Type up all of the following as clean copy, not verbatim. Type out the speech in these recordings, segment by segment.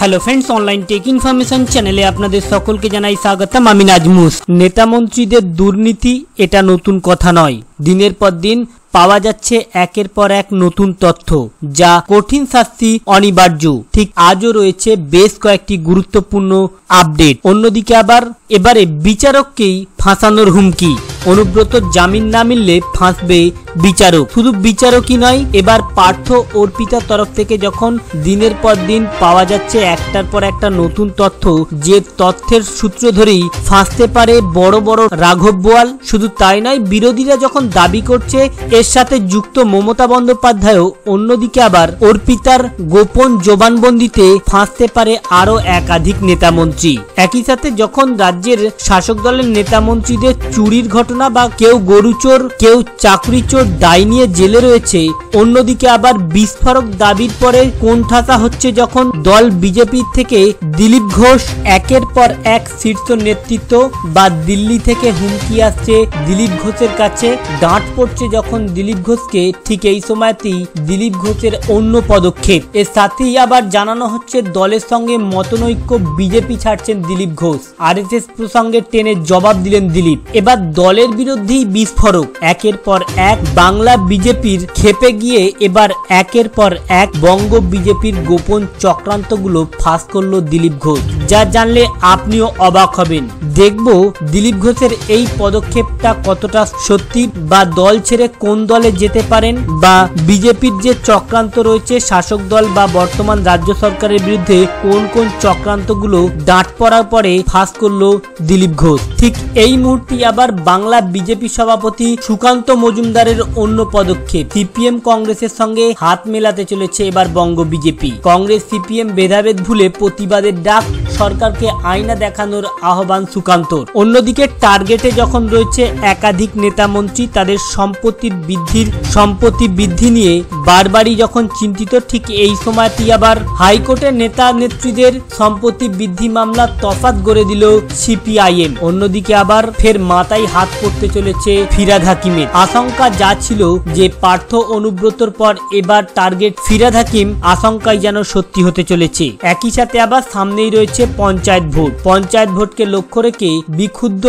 Hello friends, online tech information चैनेले आपनादेर सकलके जानाई स्वागतम। आमि नाजमुस। नेता मंत्रीदेर दुर्नीति एटा नतून कथा नय। दिनेर पर दिन पाওয়া যাচ্ছে একের পর এক নতুন তথ্য, যা কঠিন শাস্তি অনিবার্য। ঠিক আজও রয়েছে বেশ কয়েকটি গুরুত্বপূর্ণ আপডেট। অন্যদিকে আবার এবারে বিচারককেই ফাঁসানোর হুমকি। অনুব্রত জামিন না মিললে ফাঁসবে বিচারক। শুধু বিচারকই নয়, এবার পার্থ অর্পিতার তরফ থেকে যখন দিনের পর দিন পাওয়া যাচ্ছে একটার পর একটা নতুন তথ্য, যে তথ্যের সূত্র ধরেই ফাঁসতে পারে বড় বড় রাঘব বোয়াল। শুধু তাই নয়, বিরোধীরা যখন দাবি করছে এর সাথে যুক্ত মমতা বন্দ্যোপাধ্যায়ও অন্যদিকে আবার অর্পিতার গোপন জবানবন্দিতে ফাঁসতে পারে আরো একাধিক নেতামন্ত্রী। একই সাথে যখন রাজ্যের শাসক দলের নেতামন্ত্রীদের চুরির ঘটনা বা কেউ গরুচোর, কেউ চাকরি চোর দায় নিয়ে জেলে রয়েছে, অন্যদিকে আবার বিস্ফোরক দাবির পরে কোণঠাসা হচ্ছে যখন দল বিজেপি থেকে দিলীপ ঘোষ একের পর এক শীর্ষ নেতৃত্ব বা দিল্লি থেকে হুমকি আসছে দিলীপ ঘোষের কাছে, ডাঁট পড়ছে যখন দিলীপ ঘোষকে, ঠিক এই সময়তেই দিলীপ ঘোষের অন্য পদক্ষেপ। এর সাথেই আবার জানানো হচ্ছে দলের সঙ্গে মতনৈক্য, বিজেপি ছাড়ছেন দিলীপ ঘোষ। আরএসএস প্রসঙ্গে টেনে জবাব দিলেন দিলীপ। এবার দলের বিরুদ্ধেই বিস্ফোরক। একের পর এক বাংলা বিজেপির খেপে গিয়ে এবার একের পর এক বঙ্গ বিজেপির গোপন চক্রান্তগুলো ফাঁস করলো দিলীপ ঘোষ, যা জানলে আপনিও অবাক হবেন। দেখব দিলীপ ঘোষের এই পদক্ষেপটা কতটা সত্যি, বা দল ছেড়ে কোন দলে যেতে পারেন, বা বিজেপির যে চক্রান্ত রয়েছে শাসক দল বা বর্তমান রাজ্য সরকারের বিরুদ্ধে কোন কোন চক্রান্তগুলো ডাঁট পড়ার পরে ফাঁস করলো দিলীপ ঘোষ। ঠিক এই মুহূর্তে আবার বাংলা বিজেপি সভাপতি সুকান্ত মজুমদারের অন্য পদক্ষেপ। সিপিএম কংগ্রেসের সঙ্গে হাত মেলাতে চলেছে এবার বঙ্গ বিজেপি। কংগ্রেস সিপিএম ভেদাভেদ ভুলে প্রতিবাদের ডাক, সরকারকে আয়না দেখানোর আহ্বান সুকান্তর। অন্যদিকে টার্গেটে যখন রয়েছে একাধিক নেতা মন্ত্রী, তাদের সম্পত্তি বৃদ্ধি নিয়ে বারবারই যখন চিন্তিত, ঠিক এই সময়তেই আবার হাইকোর্টের নেতা নেত্রীদের সম্পত্তি বৃদ্ধি মামলা তফাৎ গড়ে দিল সিপিআইএম। অন্যদিকে আবার ফের মাথায় হাত পড়তে চলেছে ফিরহাদ হাকিমের। আশঙ্কা যা ছিল যে পার্থ অনুব্রতর পর এবার টার্গেট ফিরহাদ হাকিম, আশঙ্কাই যেন সত্যি হতে চলেছে। একই সাথে আবার সামনেই রয়েছে পঞ্চায়েত ভোট। পঞ্চায়েত ভোটকে লক্ষ্য রেখে বিক্ষুব্ধ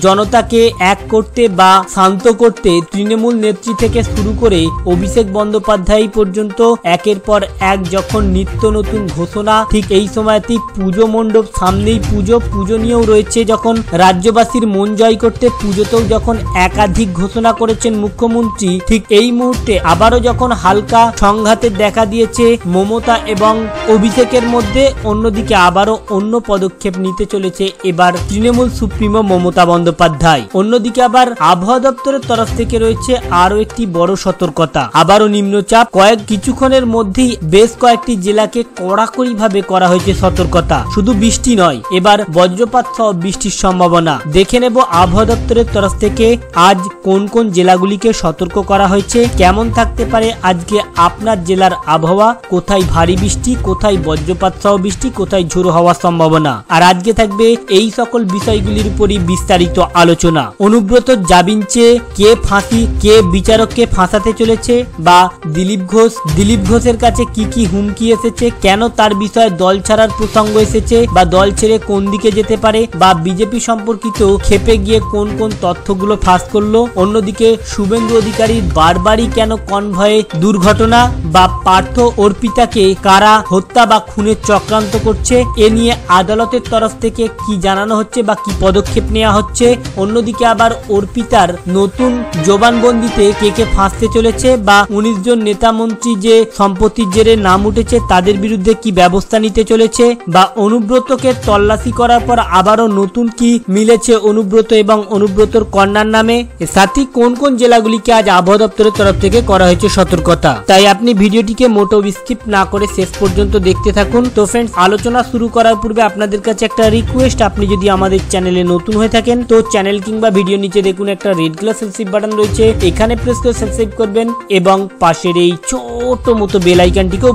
জনতাকে এক করতে বা শান্ত করতে তৃণমূল নেত্রী থেকে শুরু করে অভিষেক বন্দ্যোপাধ্যায় পর্যন্ত একের পর এক যখন নিত্য নতুন ঘোষণা, ঠিক এই সময়তেই পুজো মণ্ডপ, সামনেই পুজো নিয়েও রয়েছে যখন রাজ্যবাসীর মন জয় করতে, পুজোতেও যখন একাধিক ঘোষণা করেছেন মুখ্যমন্ত্রী, ঠিক এই মুহূর্তে আবারও যখন হালকা সংঘাতের দেখা দিয়েছে মমতা এবং অভিষেকের মধ্যে, অন্যদিকে আবারও অন্য পদক্ষেপ নিতে চলেছে এবার তৃণমূল সুপ্রিমো মমতা বন্দ্যোপাধ্যায়। অন্যদিকে আবার আবহাওয়া দপ্তরের তরফ থেকে রয়েছে আরো একটি বড় সতর্কতা। আবারও নিম্নচাপ, কিছুক্ষণের মধ্যেই বেশ কয়েকটি জেলাকে কড়াকড়ি ভাবে করা হয়েছে সতর্কতা। শুধু বৃষ্টি নয়, এবার বজ্রপাত সহ বৃষ্টির সম্ভাবনা। দেখে নেব আবহাওয়া দপ্তরের তরফ থেকে আজ কোন কোন জেলাগুলিকে সতর্ক করা হয়েছে, কেমন থাকতে পারে আজকে আপনার জেলার আবহাওয়া, কোথায় ভারী বৃষ্টি, কোথায় বজ্রপাত সহ বৃষ্টি, কোথায় ঝোড়ো হওয়ার সম্ভাবনা। আর আজকে থাকবে এই সকল বিষয়গুলির উপরই বিস্তারিত আলোচনা। অনুব্রত জামিন চেয়ে কে ফাঁসি, কে বিচারককে ফাঁসাতে চলেছে, বা দিলীপ ঘোষের কাছে কি কি হুমকি এসেছে, কেন তার বিষয়ে দল ছাড়ার প্রসঙ্গ এসেছে, বা দল ছেড়ে কোন দিকে যেতে পারে, বা বিজেপি সম্পর্কিত খেপে গিয়ে কোন কোন তথ্যগুলো ফাঁস করলো। অন্যদিকে শুভেন্দু অধিকারীর বারবারই কেন কনভয়ে দুর্ঘটনা, বা পার্থ অর্পিতাকে কারা হত্যা বা খুনের চক্রান্ত করছে, এ নিয়ে আদালতের তরফ থেকে কি জানানো হচ্ছে বা কি পদক্ষেপ নেওয়া হচ্ছে। অন্যদিকে আবার অর্পিতার নতুন জবানবন্দিতে কে কে ফাঁসতে চলেছে, বা 19 জন নেতা মন্ত্রী যে সম্পত্তির জেরে নাম উঠেছে তাদের বিরুদ্ধে কি ব্যবস্থা নিতে চলেছে, বা অনুব্রতকে তল্লাশি করার পর আবারও নতুন কি মিলেছে অনুব্রত এবং অনুব্রতর কন্যার নামে। এর সাথে কোন কোন জেলাগুলিকে আজ আবহাওয়া দপ্তরের তরফ থেকে করা হয়েছে সতর্কতা। তাই আপনি ভিডিওটিকে মোটেও স্কিপ না করে শেষ পর্যন্ত দেখতে থাকুন। তো ফ্রেন্ডস, আলোচনা শুরু করার পূর্বে পূর্বে আপনাদের কাছে একটা রিকোয়েস্ট, আপনি যদি আমাদের চ্যানেলে নতুন হয়ে থাকেন তো চ্যানেল কিংবা ভিডিও নিচে দেখুন একটা রেড কালার সাবস্ক্রাইব বাটন রয়েছে, এখানে প্রেস করে সাবস্ক্রাইব করবেন এবং পাশের এই ছোট মতো বেল আইকনটিকেও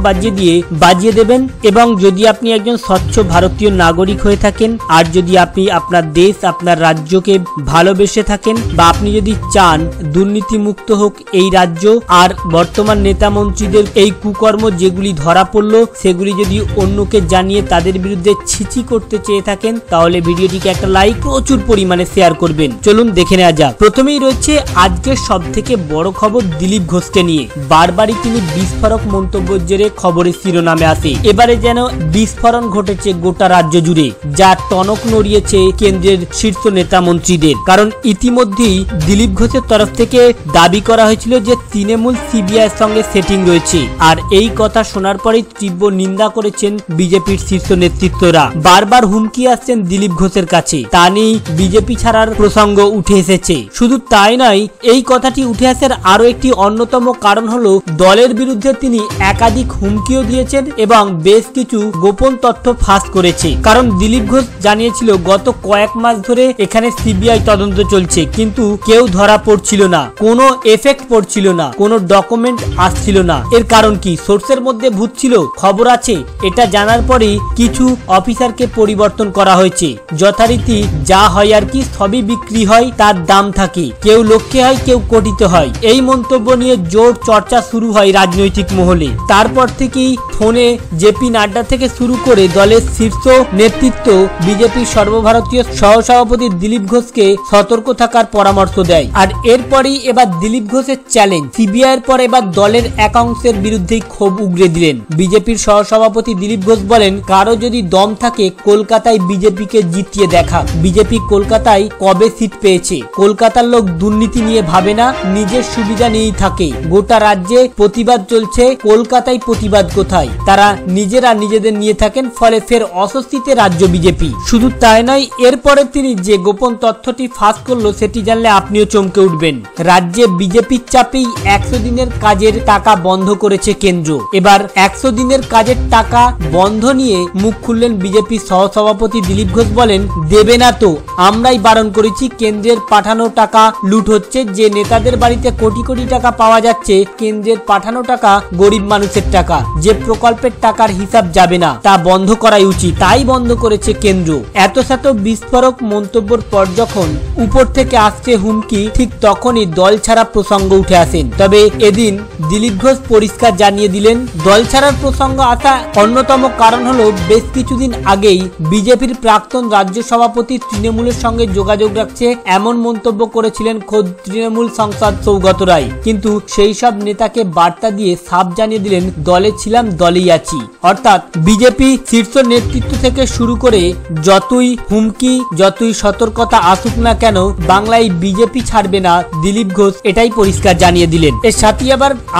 বাজিয়ে দেবেন। এবং যদি আপনি একজন স্বচ্ছ ভারতীয় নাগরিক হয়ে থাকেন আর যদি আপনি আপনার দেশ আপনার রাজ্যকে ভালোবেসে থাকেন বা আপনি যদি চান দুর্নীতি মুক্ত হোক এই রাজ্য আর বর্তমান নেতা মন্ত্রীদের এই কুকর্ম যেগুলি ধরা পড়লো সেগুলি যদি অন্যকে জানিয়ে তাদের বিরুদ্ধে ছিচি করতে চেয়ে থাকেন তাহলে ভিডিওটিকে একটা লাইক প্রচুর পরিমাণে শেয়ার করবেন। চলুন দেখে নেওয়া যাক। প্রথমেই রয়েছে আজকের সব থেকে বড় খবর দিলীপ ঘোষকে নিয়ে। বারবারই তিনি বিস্ফোরক মন্তব্যের জেরে খবরের শিরোনামে আসে। এবারে যেন বিস্ফোরণ ঘটেছে গোটা রাজ্য জুড়ে, যা টনক নড়িয়েছে কেন্দ্রের শীর্ষ নেতা মন্ত্রীদের। কারণ ইতিমধ্যেই দিলীপ ঘোষের তরফ থেকে দাবি করা হয়েছিল যে তৃণমূল সিবিআই এর সঙ্গে সেটিং রয়েছে, আর এই কথা শোনার পরেই তীব্র নিন্দা করেছেন বিজেপির শীর্ষ নেতৃত্বরা। বারবার হুমকি আসছেন দিলীপ ঘোষের কাছে, তা নিয়ে বিজেপি ছাড়ার প্রসঙ্গ উঠে এসেছে। শুধু তাই নয়, এই কথাটি উঠে আসার আরো একটি অন্যতম কারণ হলো দলের বিরুদ্ধে তিনি একাধিক হুমকিও দিয়েছেন এবং বেশ কিছু গোপন তথ্য ফাঁস করেছে। কারণ দিলীপ ঘোষ জানিয়েছিল গত কয়েক মাস ধরে এখানে সিবিআই তদন্ত চলছে, কিন্তু কেউ ধরা পড়ছিল না, কোনো এফেক্ট পড়ছিল না, কোনো ডকুমেন্ট আসছিল না। এর কারণ কি? সোর্সের মধ্যে ভূত ছিল, খবর আছে। এটা জানার পরেই কিছু অফিসারকে পরিবর্তন করা হয়েছে। যথারীতি যা হয় আর কি, সবই বিক্রি হয়, তার দাম থাকে, কেউ লক্ষ্যে হয় কেউ কোটিতে হয়। এই মন্তব্য নিয়ে জোর চর্চা শুরু হয় রাজনৈতিক মহলে। তারপর থেকেই ফোনে জেপি নাড্ডা থেকে শুরু করে দলের শীর্ষ নেতৃত্ব বিজেপির সর্বভারতীয় সহসভাপতি দিলীপ ঘোষকে সতর্ক থাকার পরামর্শ দেয়। আর এরপরই এবার দিলীপ ঘোষের চ্যালেঞ্জ, সিবিআই এর পর এবার দলের একাংশের বিরুদ্ধেই ক্ষোভ উগরে দিলেন। বিজেপির সহসভাপতি দিলীপ ঘোষ বলেন, কারো যদি দম থাকে কলকাতায় বিজেপিকে জিতিয়ে দেখা। বিজেপি কলকাতায় কবে সিট পেয়েছে? কলকাতার লোক দুর্নীতি নিয়ে ভাবে না, নিজের সুবিধা নিয়েই থাকে। গোটা রাজ্যে প্রতিবাদ চলছে, কলকাতায় প্রতিবাদ কোথায়? তারা নিজেরা নিজেদের নিয়ে থাকেন, ফলে ফের অস্বস্তিতে রাজ্য বিজেপি। শুধু তাই নয়, এরপরে তিনি যে গোপন তথ্যটি ফাঁস করলো সেটি জানলে আপনিও চমকে উঠবেন। রাজ্যে বিজেপির চাপেই 100 দিনের কাজের টাকা বন্ধ করেছে কেন্দ্র। এবার 100 দিনের কাজের টাকা বন্ধ নিয়ে মুখ খুললেন বিজেপির সহসভাপতি দিলীপ ঘোষ। বলেন, দেবে না তো, আমরাই বারণ করেছি। কেন্দ্রের পাঠানো টাকা লুট হচ্ছে, যে নেতাদের বাড়িতে কোটি কোটি টাকা পাওয়া যাচ্ছে, কেন্দ্রের পাঠানো টাকা গরিব মানুষের টাকা, যে প্রকল্পের টাকার হিসাব যাবে না, তা বন্ধ করাই উচিত। তাই বন্ধ করেছে কেন্দ্র। এত শত বিস্ফোরক মন্তব্যের পর যখন উপর থেকে আসছে হুমকি, ঠিক তখনই দল ছাড়া প্রসঙ্গ উঠে আসেন। তবে এদিন দিলীপ ঘোষ পরিষ্কার জানিয়ে দিলেন, দল ছাড়ার প্রসঙ্গ আসা অন্যতম কারণ হলো বেশ কিছুদিন আগেই বিজেপির প্রাক্তন রাজ্য সভাপতি তৃণমূলের সঙ্গে যোগাযোগ রাখছে এমন মন্তব্য করেছিলেন খোদ তৃণমূল সাংসদ সৌগত রায়। কিন্তু সেই সব নেতাকে বার্তা দিয়ে সাফ জানিয়ে দিলেন, দলে ছিলাম, দলেই আছি। অর্থাৎ বিজেপি শীর্ষ নেতৃত্ব থেকে শুরু করে যতই হুমকি যতই সতর্কতা আসুক না কেন, বাংলায় বিজেপি ছাড়বে না দিলীপ ঘোষ, এটাই পরিষ্কার জানিয়ে দিলেন। এর সাথে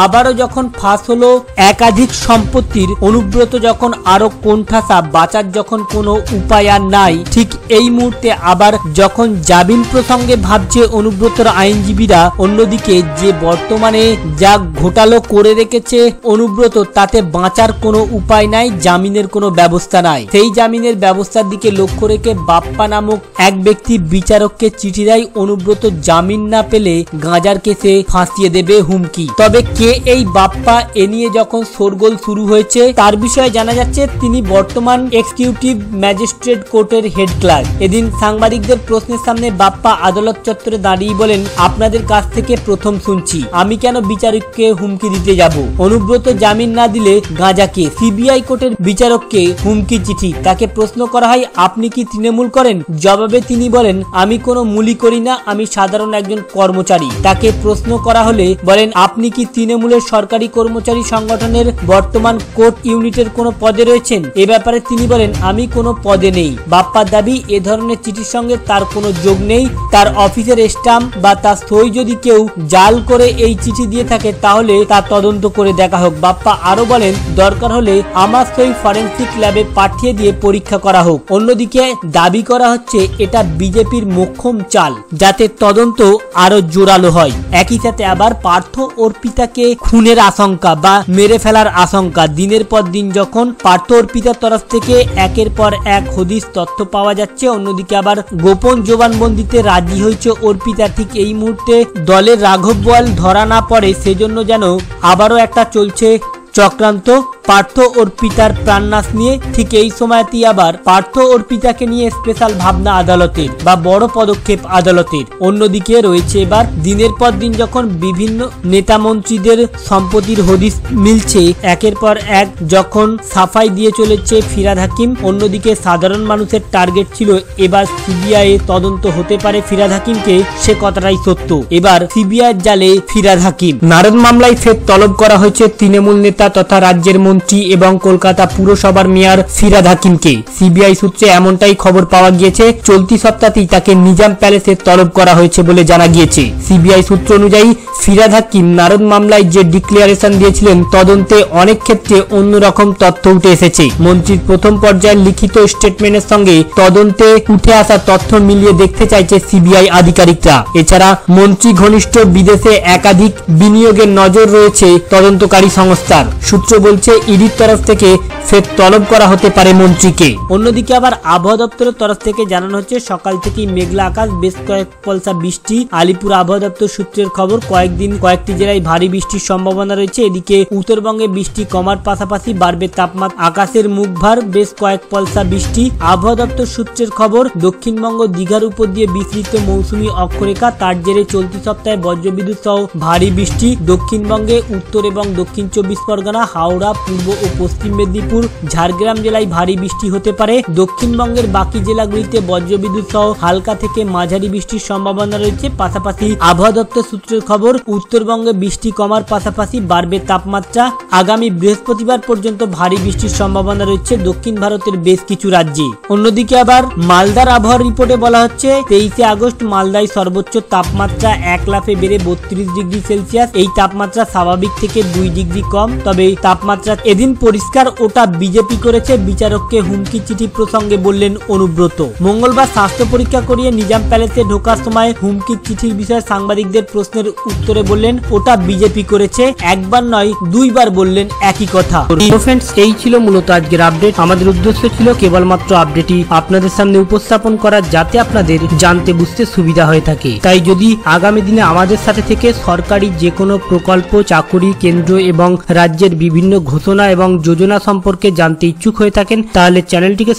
আবারও যখন ফাঁস হলো একাধিক সম্পত্তির, অনুব্রত যখন আরো কোণঠাসা, বাঁচার যখন কোনো উপায় আর নাই, ঠিক এই মুহূর্তে আবার যখন জামিন প্রসঙ্গে ভাবছে অনুব্রতর আইনজীবীরা, অন্যদিকে যে বর্তমানে যা ঘোটালো করে রেখেছে অনুব্রত, তাতে বাঁচার কোনো উপায় নাই, জামিনের কোনো ব্যবস্থা নাই। সেই জামিনের ব্যবস্থার দিকে লক্ষ্য রেখে বাপ্পা নামক এক ব্যক্তি বিচারককে চিঠি দেয়, অনুব্রত জামিন না পেলে গাঁজার কেসে ফাঁসিয়ে দেবে হুমকি। তবে কে এই বাপ্পা, এ নিয়ে যখন শোরগোল শুরু হয়েছে, তার বিষয়ে জানা যাচ্ছে তিনি বর্তমান এক্সিকিউটিভ ম্যাজিস্ট্রেট কোর্টের হেড ক্লার্ক। এদিন সাংবাদিকদের প্রশ্নের সামনে বাপ্পা আদালত চত্বরে দাঁড়িয়ে বলেন, আপনাদের কাছ থেকে প্রথম শুনছি, আমি কেন বিচারককে হুমকি দিতে যাব? অনুব্রত জামিন না দিলে গাঁজাকে, সিবিআই কোর্টের বিচারককে হুমকি চিঠি। তাকে প্রশ্ন করা হয়, আপনি কি তৃণমূল করেন? জবাবে তিনি বলেন, আমি কোনো মূলি করি না, আমি সাধারণ একজন কর্মচারী। তাকে প্রশ্ন করা হলে বলেন, আপনি কি তৃণমূলের সরকারি কর্মচারী সংগঠনের বর্তমান কোর্ট ইউনিটের কোনো পদে রয়েছেন? এ ব্যাপারে তিনি বলেন, আমি কোনো পদে নেই। বাপ্পার দাবি, এ ধরনের চিঠির সঙ্গে তার কোনো যোগ নেই। তার অফিসের স্টাম্প বা তার সই যদি কেউ জাল করে এই চিঠি দিয়ে থাকে তাহলে তা তদন্ত করে দেখা হোক। বাপ্পা আরো বলেন, দরকার হলে আমার সই ফরেন্সিক ল্যাবে পাঠিয়ে দিয়ে পরীক্ষা করা হোক। অন্যদিকে দাবি করা হচ্ছে এটা বিজেপির মোক্ষম চাল, যাতে তদন্ত আরো জোরালো হয়। একই সাথে আবার পার্থ অর্পিতাকে খুনের আশঙ্কা বা মেরে ফেলার আশঙ্কা। দিনের পর দিন যখন পার্থ অর্পিতার তরফ থেকে একের পর এক হদিস তথ্য পাওয়া যাচ্ছে। অন্যদিকে আবার গোপন জবানবন্দিতে রাজি হয়েছে অর্পিতা। ঠিক এই মুহূর্তে দলের রাঘব বোয়াল ধরা না পড়ে সেজন্য যেন আবারও একটা চলছে চক্রান্ত পার্থ অর্পিতার প্রাণনাশ নিয়ে। ঠিক এই সময়তেই আবার পার্থ অর্পিতাকে নিয়ে স্পেশাল ভাবনা আদালতের বা বড় পদক্ষেপ আদালতের। অন্যদিকে রয়েছে এবার দিনের পর দিন যখন বিভিন্ন নেতা মন্ত্রীদের সম্পত্তির হদিস মিলছে, একের পর এক যখন সাফাই দিয়ে চলেছে ফিরহাদ হাকিম। অন্যদিকে সাধারণ মানুষের টার্গেট ছিল এবার সিবিআই তদন্ত হতে পারে ফিরহাদ হাকিমকে, সে কথাটাই সত্য। এবার সিবিআই জালে ফিরহাদ হাকিম। নারদ মামলায় ফের তলব করা হয়েছে তৃণমূল নেতা তথা রাজ্যের মন্ত্রী এবং কলকাতা পুরসভার মেয়র ফিরহাদ হাকিমকে। সিবিআই সূত্রে এমনটাই খবর পাওয়া গিয়েছে, চলতি সপ্তাহেই তাকে নিজাম প্যালেসে তলব করা হয়েছে বলে জানা গিয়েছে। সিবিআই সূত্র অনুযায়ী ফিরহাদ হাকিম নারদ মামলায় যে ডিক্লারেশন দিয়েছিলেন তদন্তে অনেক ক্ষেত্রে অন্যরকম তথ্য উঠে এসেছে। মন্ত্রীর প্রথম পর্যায়ের লিখিত স্টেটমেন্টের সঙ্গে তদন্তে উঠে আসা তথ্য মিলিয়ে দেখতে চাইছে সিবিআই আধিকারিকরা। এছাড়া মন্ত্রী ঘনিষ্ঠ বিদেশে একাধিক বিনিয়োগের নজর রয়েছে তদন্তকারী সংস্থার। সূত্র বলছে ইডির তরফ থেকে ফের তলব করা হতে পারে মন্ত্রীকে। অন্যদিকে আবার আবহাওয়া দপ্তরের তরফ থেকে জানানো হচ্ছে সকাল থেকেই মেঘলা আকাশ, বেশ কয়েক পলসা বৃষ্টি। আলিপুর আবহাওয়া দপ্তর সূত্রের খবর কয়েকদিন কয়েকটি জেলায় ভারী বৃষ্টির সম্ভাবনা রয়েছে। এদিকে উত্তরবঙ্গে বৃষ্টি কমার পাশাপাশি বাড়বে তাপমাত্রা, আকাশের মুখ ভার, বেশ কয়েক পলসা বৃষ্টি। আবহাওয়া দপ্তর সূত্রের খবর দক্ষিণবঙ্গ দীঘার উপর দিয়ে বিস্তৃত মৌসুমী অক্ষরেখা, তার জেরে চলতি সপ্তাহে বজ্রবিদ্যুৎ সহ ভারী বৃষ্টি। দক্ষিণবঙ্গে উত্তর এবং দক্ষিণ 24 পরগনা, হাওড়া, পূর্ব ও পশ্চিম মেদিনীপুর, ঝাড়গ্রাম জেলায় ভারী বৃষ্টি হতে পারে। দক্ষিণবঙ্গের বাকি জেলাগুলিতে বজ্রবিদ্যুৎ সহ হালকা থেকে মাঝারি বৃষ্টির সম্ভাবনা রয়েছে। পাশাপাশি আবহাওয়া দপ্তর সূত্রের খবর উত্তরবঙ্গে বৃষ্টি কমার পাশাপাশি বাড়বে তাপমাত্রা। আগামী বৃহস্পতিবার পর্যন্ত ভারী বৃষ্টির সম্ভাবনা রয়েছে দক্ষিণ ভারতের বেশ কিছু রাজ্যে। অন্যদিকে আবার মালদার আবহাওয়া রিপোর্টে বলা হচ্ছে 23 আগস্ট মালদায় সর্বোচ্চ তাপমাত্রা 1 লাফে বেড়ে 32 ডিগ্রি সেলসিয়াস। এই তাপমাত্রা স্বাভাবিক থেকে 2 ডিগ্রি কম। তবে তাপমাত্রা এদিন পরিষ্কার, ওটা বিজেপি করেছে, বিচারককে হুমকি চিঠি প্রসঙ্গে বললেন অনুব্রত। মঙ্গলবার স্বাস্থ্য পরীক্ষা করিয়ে নিজাম প্যালেসে ঢোকার সময় হুমকি চিঠির বিষয়ে সাংবাদিকদের প্রশ্নের উত্তরে বললেন ওটা বিজেপি করেছে, একবার নয় 2 বার বললেন একই কথা। ফ্রেন্ডস, এই ছিল মূলত আজকের আপডেট। আমাদের উদ্দেশ্য ছিল কেবলমাত্র আপডেটই আপনাদের সামনে উপস্থাপন করা, যাতে আপনাদের জানতে বুঝতে সুবিধা হয়ে থাকে। তাই যদি আগামী দিনে আমাদের সাথে থেকে সরকারি যে কোনো প্রকল্প, চাকুরি, কেন্দ্র এবং রাজ্যের বিভিন্ন ঘোষণা এবং যোজনা সম্পর্কে জানতে ইচ্ছুক হয়ে থাকেন, তাহলে চ্যানেলটিকে